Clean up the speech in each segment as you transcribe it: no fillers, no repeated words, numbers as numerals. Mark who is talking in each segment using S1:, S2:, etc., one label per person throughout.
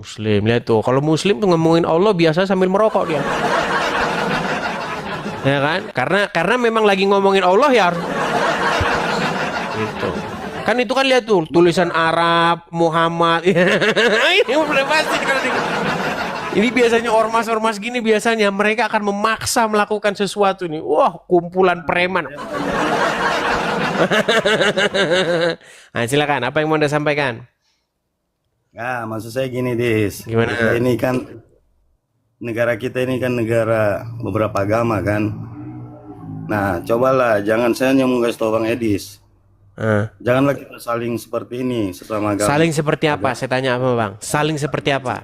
S1: Muslim, lihat tuh. Kalau Muslim tuh ngomongin Allah biasa sambil merokok dia. Ya kan? Karena memang lagi ngomongin Allah ya harus gitu. Kan itu kan lihat tuh tulisan Arab Muhammad. Ini udah pasti kalau ini biasanya ormas-ormas gini biasanya mereka akan memaksa melakukan sesuatu nih. Wah, kumpulan preman. Nah, silakan. Apa yang mau Anda sampaikan?
S2: Nah, maksud saya gini, Dis.
S1: Gimana?
S2: Negara kita ini kan negara beberapa agama kan. Nah, cobalah jangan saya hanya mau kasih tahu Bang Edis.
S1: Ah.
S2: Janganlah kita saling seperti ini sesama agama.
S1: Saling seperti apa? Saya tanya apa, Bang? Saling seperti apa?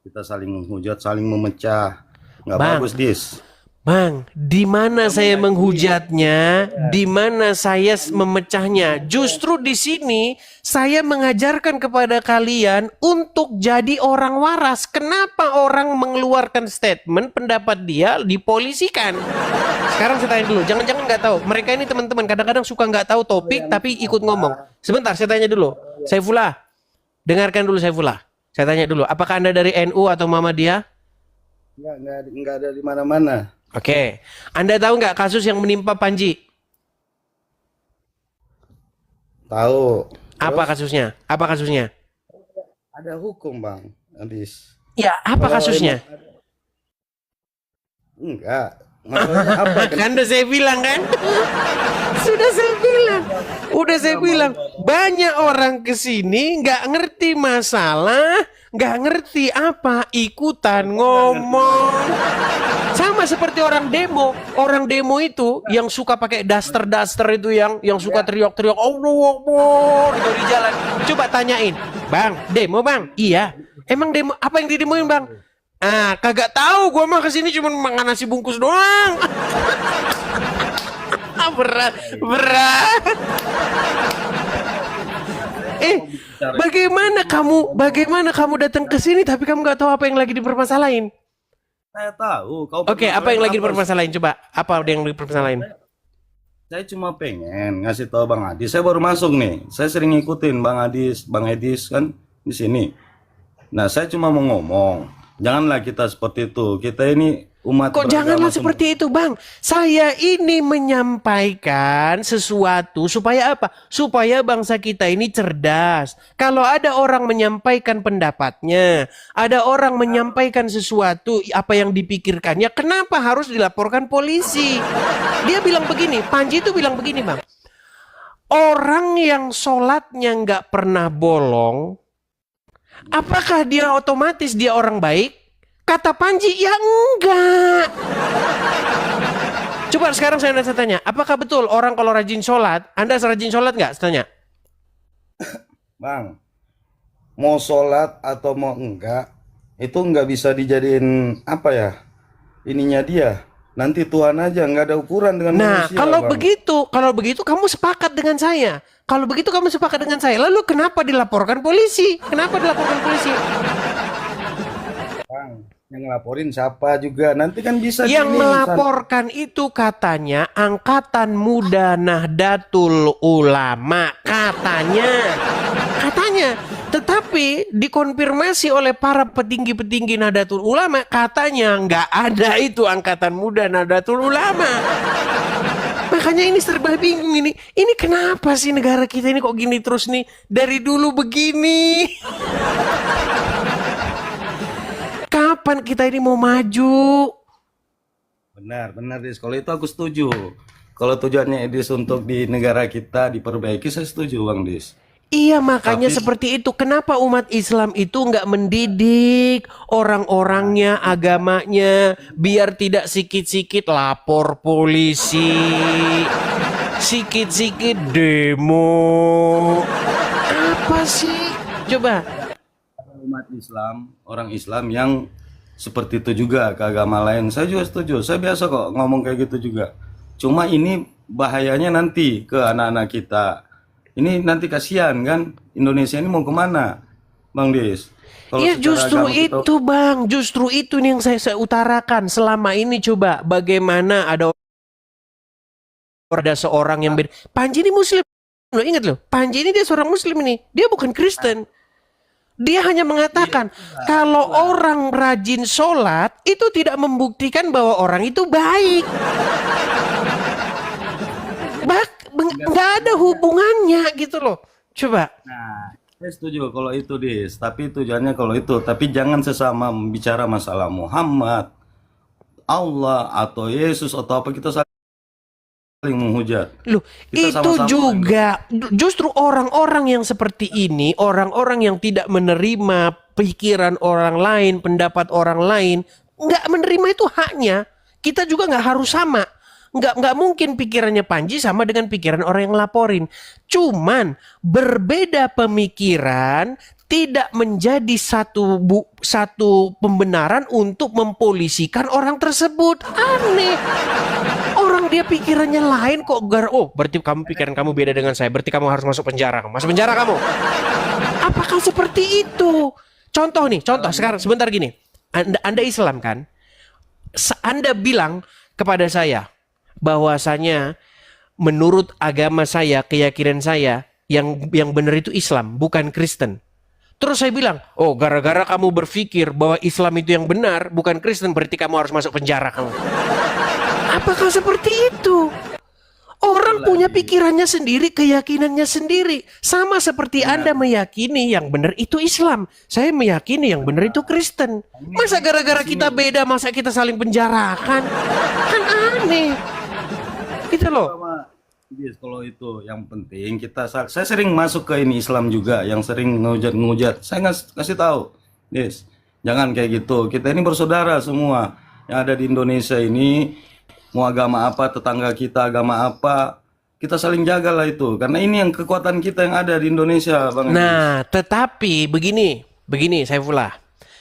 S2: Kita saling menghujat, saling memecah. Nggak
S1: Bang,
S2: bagus, Dis.
S1: Bang, di mana saya menghujatnya, di mana saya memecahnya. Justru di sini saya mengajarkan kepada kalian untuk jadi orang waras. Kenapa orang mengeluarkan statement pendapat dia dipolisikan? Sekarang saya tanya dulu, jangan-jangan nggak tahu. Mereka ini teman-teman kadang-kadang suka nggak tahu topik tapi ikut ngomong. Sebentar, saya tanya dulu. Saifullah, dengarkan dulu Saifullah. Saya tanya dulu, apakah Anda dari NU atau Muhammadiyah?
S2: Nggak ada di mana-mana.
S1: Oke, Anda tahu nggak kasus yang menimpa Panji?
S2: Tahu.
S1: Apa
S2: Terus
S1: kasusnya? Apa kasusnya?
S2: ada hukum, Bang Edis.
S1: Ya, apa
S2: Kalau
S1: kasusnya?
S2: enggak, masalahnya apa?
S1: Kan udah saya bilang kan? Sudah saya bilang. Udah saya bilang. Banyak orang kesini nggak ngerti masalah, nggak ngerti apa, ikutan ngomong. Sama seperti orang demo. Orang demo itu yang suka pakai daster-daster itu yang suka teriak-teriak Allahu Akbar itu di jalan. Coba tanyain, "Bang, demo, Bang?" "Iya." "Emang demo apa yang didemoin, Bang?" "Ah, kagak tahu, gua mah kesini cuma makan nasi bungkus doang." Berat, berat. Bagaimana kamu datang ke sini tapi kamu nggak tahu apa yang lagi dipermasalahin?
S2: Saya tahu. Kau
S1: Oke, apa yang
S2: permasalahan
S1: lagi
S2: apa?
S1: dipermasalahin? Coba, apa yang dipermasalahin?
S2: Saya cuma pengen ngasih tahu Bang Adis. Saya baru masuk nih. Saya sering ngikutin Bang Adis, Bang Edis kan di sini. Nah, saya cuma mau ngomong, janganlah kita seperti itu. Kita ini umat
S1: Kok
S2: beragama
S1: janganlah
S2: semua.
S1: seperti itu, Bang? Saya ini menyampaikan sesuatu supaya apa? Supaya bangsa kita ini cerdas. Kalau ada orang menyampaikan pendapatnya, ada orang menyampaikan sesuatu apa yang dipikirkannya, kenapa harus dilaporkan polisi? Dia bilang begini, Panji itu bilang begini, Bang. Orang yang sholatnya nggak pernah bolong, apakah dia otomatis dia orang baik? Kata Panji, ya enggak. Coba sekarang saya tanya, apakah betul orang kalau rajin sholat, Anda rajin sholat nggak? Saya tanya.
S2: Bang, mau sholat atau mau enggak, itu enggak bisa dijadiin apa ya? Ininya dia. Nanti Tuhan aja, nggak ada ukuran dengan
S1: Nah,
S2: manusia,
S1: kalau
S2: Bang.
S1: begitu kamu sepakat dengan saya. Kalau begitu kamu sepakat dengan saya. Lalu kenapa dilaporkan polisi? Kenapa dilaporkan polisi?
S2: Bang, yang ngelaporin siapa juga. Nanti kan bisa
S1: Yang
S2: gini,
S1: melaporkan itu katanya Angkatan Muda Nahdlatul Ulama. Katanya. Tetapi dikonfirmasi oleh para petinggi-petinggi Nahdlatul Ulama, katanya nggak ada itu Angkatan Muda Nahdlatul Ulama. Makanya ini serba bingung ini. Ini kenapa sih negara kita ini kok gini terus nih? Dari dulu begini. Kapan kita ini mau maju?
S2: benar, Dis. Kalau itu aku setuju. Kalau tujuannya Edis untuk di negara kita diperbaiki, saya setuju, Bang Dis.
S1: Iya, makanya
S2: Tapi
S1: seperti itu. Kenapa umat Islam itu nggak mendidik orang-orangnya, agamanya, biar tidak sikit-sikit lapor polisi, sikit-sikit demo. Apa sih? Coba.
S2: umat Islam, orang Islam yang seperti itu juga ke agama lain, saya juga setuju. Saya biasa kok ngomong kayak gitu juga. Cuma ini bahayanya nanti ke anak-anak kita. Ini nanti kasihan kan, Indonesia ini mau kemana, Bang Dis? Kalau
S1: Iya,
S2: secara
S1: justru
S2: agama kita,
S1: itu Bang, justru itu nih yang saya utarakan selama ini. Coba bagaimana ada seorang yang Panji ini Muslim, lo ingat loh, Panji ini dia seorang Muslim ini, dia bukan Kristen. Dia hanya mengatakan kalau orang rajin sholat itu tidak membuktikan bahwa orang itu baik. Nggak ada hubungannya gitu loh. Coba.
S2: Nah, saya setuju kalau itu, Dis. Tapi tujuannya kalau itu, tapi jangan sesama bicara masalah Muhammad, Allah atau Yesus atau apa, kita saling menghujat.
S1: Loh,
S2: Kita
S1: itu
S2: sama-sama
S1: juga justru orang-orang yang seperti ini, orang-orang yang tidak menerima pikiran orang lain, pendapat orang lain, nggak menerima itu haknya. Kita juga nggak harus sama. Nggak mungkin pikirannya Panji sama dengan pikiran orang yang laporin. Cuman berbeda pemikiran tidak menjadi satu pembenaran untuk mempolisikan orang tersebut. Aneh. Orang dia pikirannya lain kok. Oh, berarti kamu pikiran kamu beda dengan saya. Berarti kamu harus masuk penjara. Masuk penjara kamu. Apakah seperti itu? Contoh sekarang sebentar gini. Anda Islam kan? Anda bilang kepada saya bahwasanya menurut agama saya, keyakinan saya yang benar itu Islam, bukan Kristen. Terus saya bilang, oh gara-gara kamu berpikir bahwa Islam itu yang benar, bukan Kristen, berarti kamu harus masuk penjara kamu. Apakah seperti itu? Orang punya pikirannya sendiri, keyakinannya sendiri. Sama seperti Anda meyakini yang benar itu Islam. Saya meyakini yang benar itu Kristen. Masa gara-gara kita beda, masa kita saling penjarakan? Kan aneh. Gitu loh.
S2: Kalau itu yang penting saya sering masuk ke ini Islam juga, yang sering ngehujat. Saya kasih tahu, jangan kayak gitu. Kita ini bersaudara semua yang ada di Indonesia ini. Mau agama apa, tetangga kita agama apa, kita saling jagalah itu. Karena ini yang kekuatan kita yang ada di Indonesia, Bang.
S1: Nah, tetapi begini Saifullah.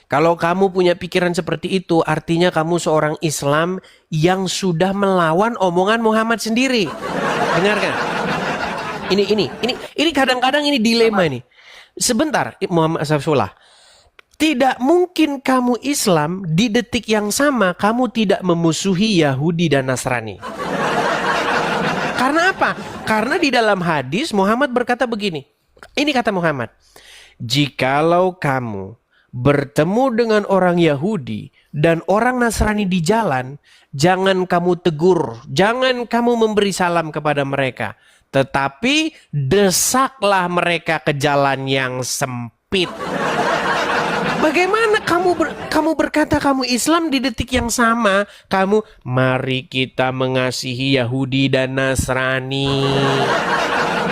S1: Kalau kamu punya pikiran seperti itu, artinya kamu seorang Islam yang sudah melawan omongan Muhammad sendiri. Dengarkan. Ini kadang-kadang ini dilema ini. Sebentar, Muhammad Saifullah. Tidak mungkin kamu Islam di detik yang sama kamu tidak memusuhi Yahudi dan Nasrani. Karena apa? Karena di dalam hadis Muhammad berkata begini. Ini kata Muhammad. Jikalau kamu bertemu dengan orang Yahudi dan orang Nasrani di jalan, jangan kamu tegur, jangan kamu memberi salam kepada mereka, tetapi desaklah mereka ke jalan yang sempit. Bagaimana kamu berkata kamu Islam di detik yang sama kamu mari kita mengasihi Yahudi dan Nasrani?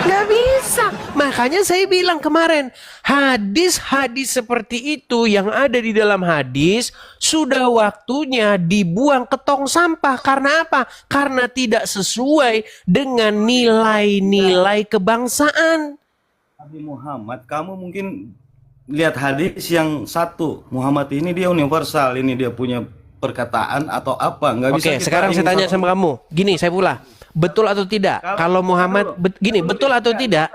S1: Gak bisa. Makanya saya bilang kemarin, hadis-hadis seperti itu yang ada di dalam hadis sudah waktunya dibuang ke tong sampah. Karena apa? Karena tidak sesuai dengan nilai-nilai kebangsaan.
S2: Nabi Muhammad, kamu mungkin lihat hadis yang satu, Muhammad ini dia universal, ini dia punya perkataan atau apa, nggak bisa.
S1: Oke, sekarang saya tanya sama kamu, gini saya pula, betul atau tidak? Kalau Muhammad, betul atau tidak?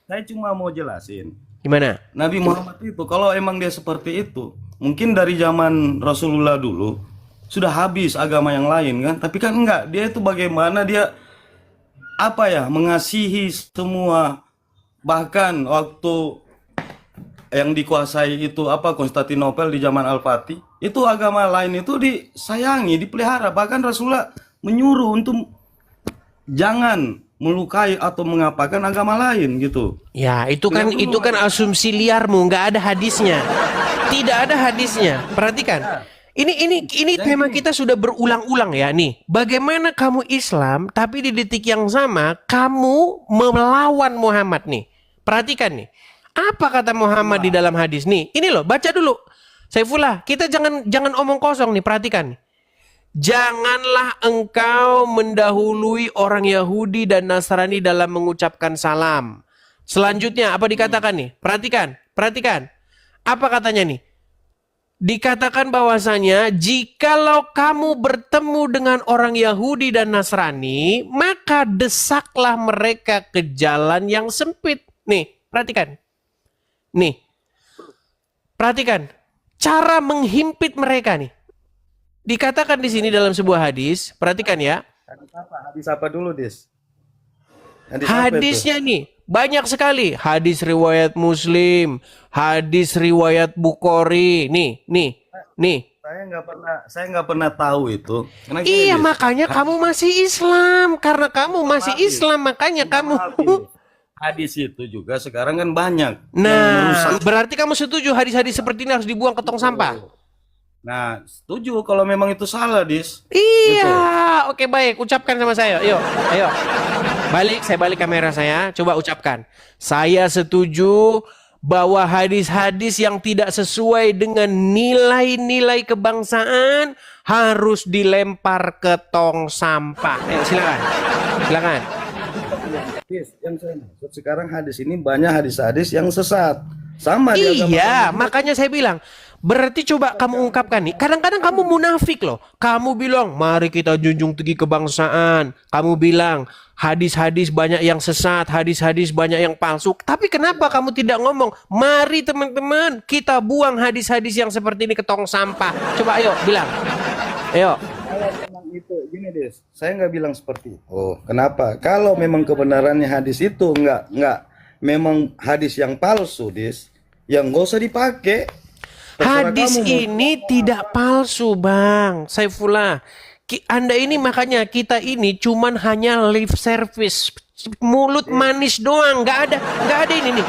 S2: Saya cuma mau jelasin.
S1: Gimana?
S2: Nabi Muhammad itu, kalau emang dia seperti itu, mungkin dari zaman Rasulullah dulu sudah habis agama yang lain kan? Tapi kan enggak, dia itu bagaimana dia mengasihi semua, bahkan waktu yang dikuasai itu Konstantinopel di zaman Al-Fatih, itu agama lain itu disayangi, dipelihara. Bahkan Rasulullah menyuruh untuk jangan melukai atau mengapakan agama lain gitu.
S1: Ya, itu kan asumsi liarmu, nggak ada hadisnya. Tidak ada hadisnya. Perhatikan. Ini tema kita sudah berulang-ulang ya nih. Bagaimana kamu Islam tapi di detik yang sama kamu melawan Muhammad nih. Perhatikan nih. Apa kata Muhammad di dalam hadis nih? Ini loh, baca dulu. Saifullah, kita jangan omong kosong nih, perhatikan. Janganlah engkau mendahului orang Yahudi dan Nasrani dalam mengucapkan salam. Selanjutnya apa dikatakan nih? Perhatikan. Apa katanya nih? Dikatakan bahwasanya jikalau kamu bertemu dengan orang Yahudi dan Nasrani, maka desaklah mereka ke jalan yang sempit. Nih, perhatikan. Perhatikan cara menghimpit mereka nih. Dikatakan di sini dalam sebuah hadis, perhatikan ya.
S2: Hadis apa dulu, Dis? Hadis apa itu?
S1: Hadisnya nih banyak sekali. Hadis riwayat Muslim, hadis riwayat Bukhari. Nih.
S2: Saya nggak pernah tahu itu. Karena gini,
S1: Iya,
S2: Dis.
S1: makanya kamu masih Islam. Karena kamu masih
S2: Maaf, Dis.
S1: Islam, makanya kamu.
S2: Maaf, Dis. Hadis itu juga sekarang kan banyak yang
S1: Nah,
S2: merusak.
S1: berarti kamu setuju hadis-hadis seperti ini harus dibuang ke tong sampah?
S2: Nah, setuju kalau memang itu salah, Dis.
S1: Iya, oke baik. Ucapkan sama saya. Yuk, ayo. Saya balik kamera saya. Coba ucapkan. Saya setuju bahwa hadis-hadis yang tidak sesuai dengan nilai-nilai kebangsaan harus dilempar ke tong sampah. Silakan. Silakan.
S2: Dis, yang saya maksud sekarang hadis ini banyak hadis-hadis yang sesat. Sama di agama
S1: Iya,
S2: kami.
S1: makanya saya bilang, berarti coba kamu ungkapkan nih. Kadang-kadang kamu munafik loh. Kamu bilang, mari kita junjung tinggi kebangsaan. Kamu bilang, hadis-hadis banyak yang sesat, hadis-hadis banyak yang palsu. Tapi kenapa kamu tidak ngomong, mari teman-teman, kita buang hadis-hadis yang seperti ini ke tong sampah. Coba ayo, bilang. Ayo.
S2: Kalau memang itu gini, Dis, saya nggak bilang seperti itu. Kenapa? Kalau memang kebenarannya hadis itu nggak memang hadis yang palsu, Dis, yang nggak usah dipakai. Terserah
S1: Hadis
S2: kamu mau.
S1: ini tidak palsu, Bang Saifullah. Anda ini makanya kita ini cuman hanya lip service, mulut manis doang, nggak ada ini nih.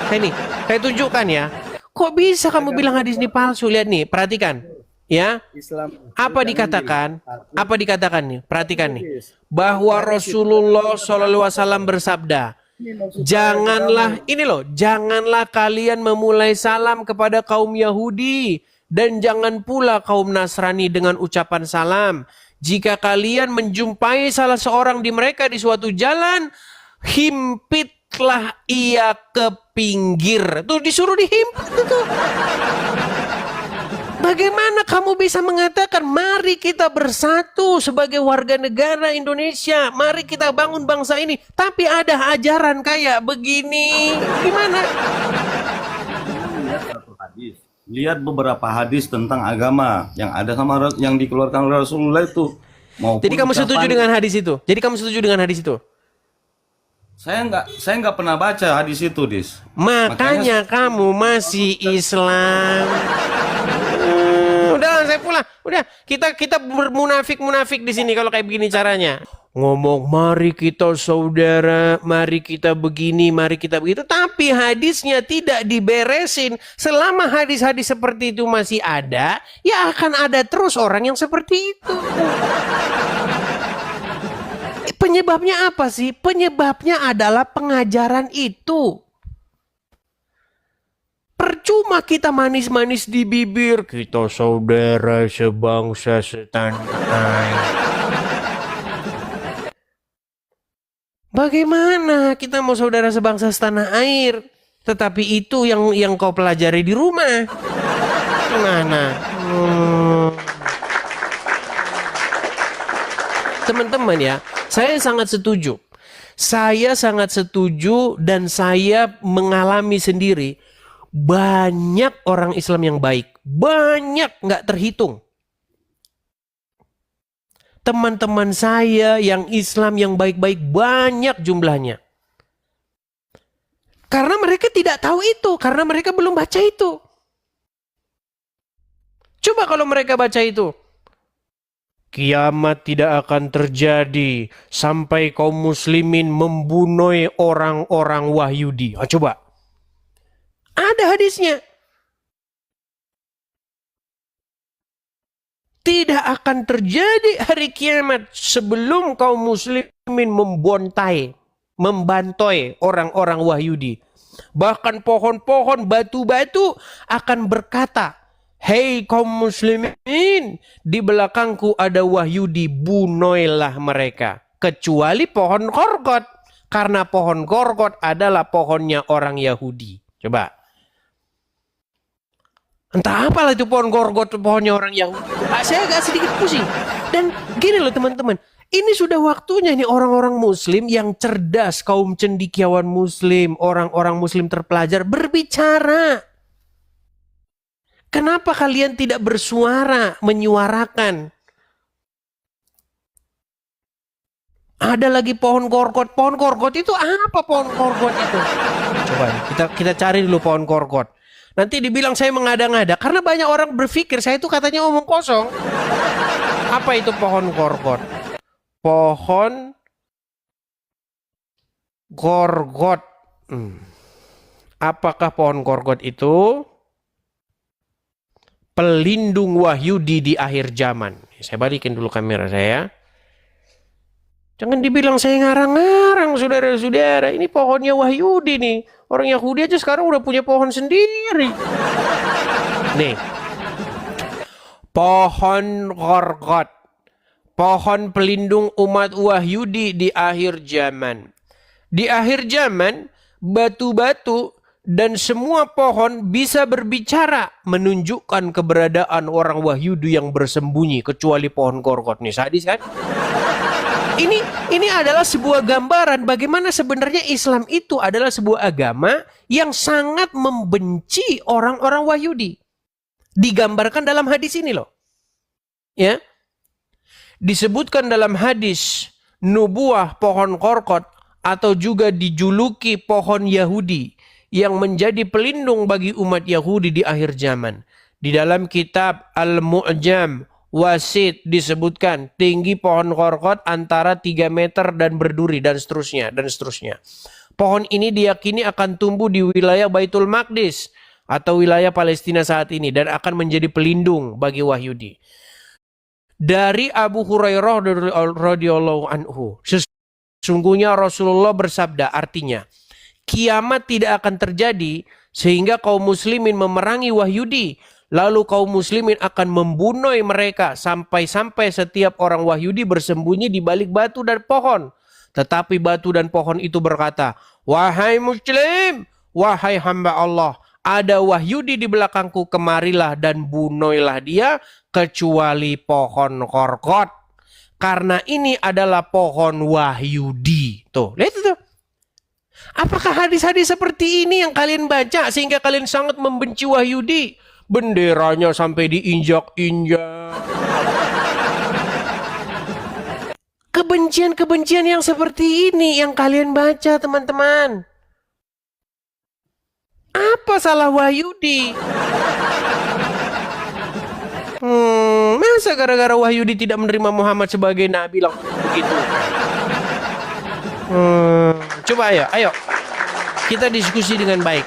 S1: Saya tunjukkan ya. Kok bisa kamu bilang hadis ini palsu? Lihat nih, perhatikan. Ya,
S2: Islam
S1: apa dikatakan? Apa dikatakan nih? Perhatikan nih. Bahwa Rasulullah SAW bersabda, janganlah kalian memulai salam kepada kaum Yahudi dan jangan pula kaum Nasrani dengan ucapan salam. Jika kalian menjumpai salah seorang di mereka di suatu jalan, himpitlah ia ke pinggir. Tuh disuruh dihimpit tuh. Bagaimana kamu bisa mengatakan mari kita bersatu sebagai warga negara Indonesia, mari kita bangun bangsa ini, tapi ada ajaran kayak begini, gimana?
S2: Lihat beberapa hadis tentang agama yang ada sama yang dikeluarkan oleh Rasulullah itu.
S1: Jadi kamu setuju dengan hadis itu?
S2: Saya nggak pernah baca hadis itu, Dis.
S1: Makanya kamu masih Islam. Udah, saya pulang. Udah, kita bermunafik di sini kalau kayak begini caranya. Ngomong mari kita saudara, mari kita begini, mari kita begitu, tapi hadisnya tidak diberesin. Selama hadis-hadis seperti itu masih ada, ya akan ada terus orang yang seperti itu. Penyebabnya apa sih? Penyebabnya adalah pengajaran itu. Percuma kita manis-manis di bibir, kita saudara sebangsa setanah air. Bagaimana kita mau saudara sebangsa setanah air, tetapi itu yang kau pelajari di rumah? Gimana? Teman-teman ya, saya sangat setuju. Saya sangat setuju dan saya mengalami sendiri. Banyak orang Islam yang baik, banyak nggak terhitung. Teman-teman saya yang Islam yang baik-baik banyak jumlahnya. Karena mereka tidak tahu itu, karena mereka belum baca itu. Coba kalau mereka baca itu. Kiamat tidak akan terjadi sampai kaum muslimin membunuh orang-orang Wahyudi. Coba. Ada hadisnya. Tidak akan terjadi hari kiamat sebelum kaum muslimin membantai orang-orang Wahyudi. Bahkan pohon-pohon, batu-batu akan berkata, "Hei kaum muslimin, di belakangku ada Wahyudi, bunuhlah mereka." Kecuali pohon korgot, karena pohon korgot adalah pohonnya orang Yahudi. Coba. Entah apalah itu pohon gorgot, pohonnya orang Yahudi. Saya agak sedikit pusing. Dan gini loh teman-teman, ini sudah waktunya nih orang-orang muslim yang cerdas, kaum cendekiawan muslim, orang-orang muslim terpelajar berbicara. Kenapa kalian tidak bersuara, menyuarakan? Ada lagi pohon korkot. Pohon korkot itu apa pohon korkot itu? Coba nih, kita cari dulu pohon korkot. Nanti dibilang saya mengada-ngada karena banyak orang berpikir saya itu katanya omong kosong. Apa itu pohon korkot? Pohon korkot. Apakah pohon korkot itu pelindung Wahyudi di akhir zaman? Saya balikin dulu kamera saya. Jangan dibilang saya ngarang-ngarang, saudara-saudara. Ini pohonnya Wahyudi nih. Orang Yahudi aja sekarang udah punya pohon sendiri. Nih. Pohon korkot. Pohon pelindung umat Wahyudi di akhir zaman. Di akhir zaman, batu-batu dan semua pohon bisa berbicara menunjukkan keberadaan orang Wahyudi yang bersembunyi kecuali pohon korkot. Nih sadis kan? Ini adalah sebuah gambaran bagaimana sebenarnya Islam itu adalah sebuah agama yang sangat membenci orang-orang Wahyudi. Digambarkan dalam hadis ini loh. Ya. Disebutkan dalam hadis nubuah pohon korkot atau juga dijuluki pohon Yahudi yang menjadi pelindung bagi umat Yahudi di akhir zaman. Di dalam kitab Al-Mu'jam Wasit disebutkan tinggi pohon korkot antara 3 meter dan berduri dan seterusnya dan seterusnya. Pohon ini diyakini akan tumbuh di wilayah Baitul Maqdis atau wilayah Palestina saat ini dan akan menjadi pelindung bagi Wahyudi. Dari Abu Hurairah radhiyallahu anhu, sesungguhnya Rasulullah bersabda, artinya kiamat tidak akan terjadi sehingga kaum muslimin memerangi Wahyudi, lalu kaum muslimin akan membunuh mereka sampai-sampai setiap orang Wahyudi bersembunyi di balik batu dan pohon. Tetapi batu dan pohon itu berkata, "Wahai muslim, wahai hamba Allah, ada Wahyudi di belakangku, kemarilah dan bunuhlah dia kecuali pohon korkot. Karena ini adalah pohon Wahyudi." Tuh, lihat itu. Apakah hadis-hadis seperti ini yang kalian baca sehingga kalian sangat membenci Wahyudi? Benderanya sampai diinjak-injak. Kebencian-kebencian yang seperti ini yang kalian baca, teman-teman. Apa salah Wahyudi? Masa gara-gara Wahyudi tidak menerima Muhammad sebagai nabi langsung begitu? Coba ayo kita diskusi dengan baik.